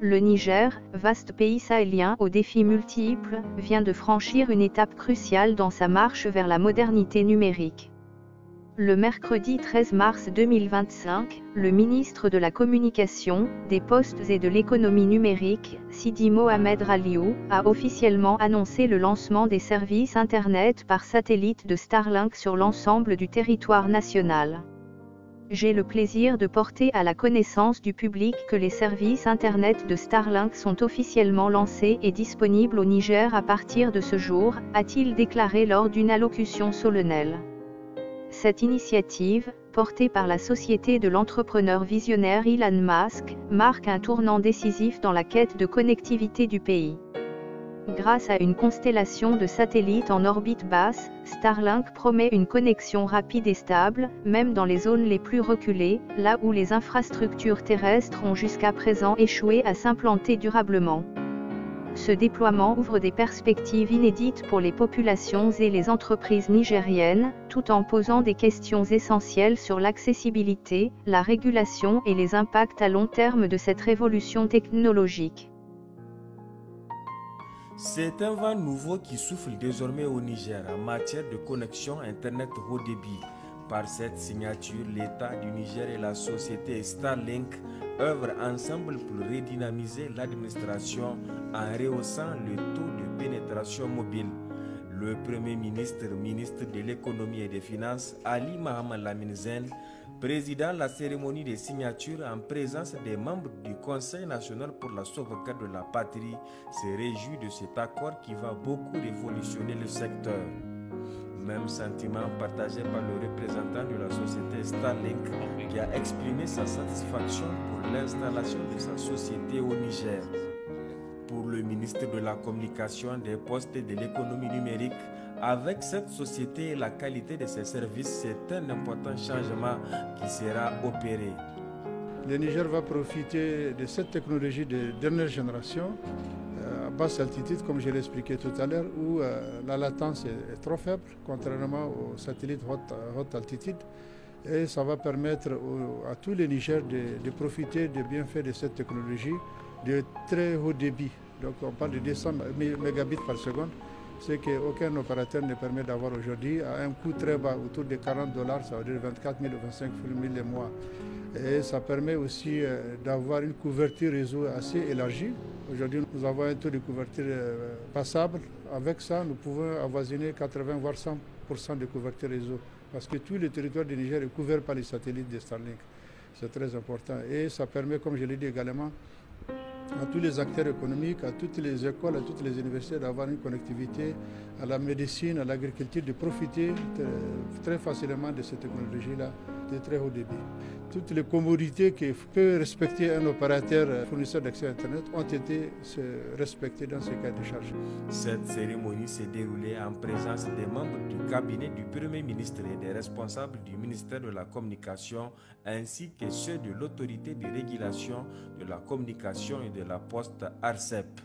Le Niger, vaste pays sahélien aux défis multiples, vient de franchir une étape cruciale dans sa marche vers la modernité numérique. Le mercredi 13 mars 2025, le ministre de la Communication, des Postes et de l'Économie numérique, Sidi Mohamed Raliou, a officiellement annoncé le lancement des services Internet par satellite de Starlink sur l'ensemble du territoire national. J'ai le plaisir de porter à la connaissance du public que les services Internet de Starlink sont officiellement lancés et disponibles au Niger à partir de ce jour, a-t-il déclaré lors d'une allocution solennelle. Cette initiative, portée par la société de l'entrepreneur visionnaire Elon Musk, marque un tournant décisif dans la quête de connectivité du pays. Grâce à une constellation de satellites en orbite basse, Starlink promet une connexion rapide et stable, même dans les zones les plus reculées, là où les infrastructures terrestres ont jusqu'à présent échoué à s'implanter durablement. Ce déploiement ouvre des perspectives inédites pour les populations et les entreprises nigériennes, tout en posant des questions essentielles sur l'accessibilité, la régulation et les impacts à long terme de cette révolution technologique. C'est un vent nouveau qui souffle désormais au Niger en matière de connexion Internet haut débit. Par cette signature, l'État du Niger et la société Starlink œuvrent ensemble pour redynamiser l'administration en rehaussant le taux de pénétration mobile. Le Premier ministre, ministre de l'Économie et des Finances, Ali Mohamed Lamine Zen, présidant la cérémonie de signature en présence des membres du Conseil national pour la sauvegarde de la patrie, se réjouit de cet accord qui va beaucoup révolutionner le secteur. Même sentiment partagé par le représentant de la société Starlink qui a exprimé sa satisfaction pour l'installation de sa société au Niger. Pour le ministre de la Communication, des Postes et de l'Économie numérique, avec cette société et la qualité de ses services, c'est un important changement qui sera opéré. Le Niger va profiter de cette technologie de dernière génération à basse altitude, comme je l'ai expliqué tout à l'heure, où la latence est trop faible, contrairement aux satellites haute altitude. Et ça va permettre à tous les Niger de profiter des bienfaits de cette technologie de très haut débit. Donc on parle de 200 mégabits par seconde, ce qu'aucun opérateur ne permet d'avoir aujourd'hui à un coût très bas, autour de $40, ça veut dire 24 000 ou 25 000 le mois. Et ça permet aussi d'avoir une couverture réseau assez élargie. Aujourd'hui, nous avons un taux de couverture passable. Avec ça, nous pouvons avoisiner 80 voire 100% de couverture réseau. Parce que tout le territoire du Niger est couvert par les satellites de Starlink. C'est très important. Et ça permet, comme je l'ai dit également, à tous les acteurs économiques, à toutes les écoles, à toutes les universités d'avoir une connectivité à la médecine, à l'agriculture, de profiter très facilement de cette technologie-là de très haut débit. Toutes les commodités que peut respecter un opérateur fournisseur d'accès à Internet ont été respectées dans ce cas de charge. Cette cérémonie s'est déroulée en présence des membres du cabinet du Premier ministre et des responsables du ministère de la Communication ainsi que ceux de l'autorité de régulation de la communication et de la poste ARCEP.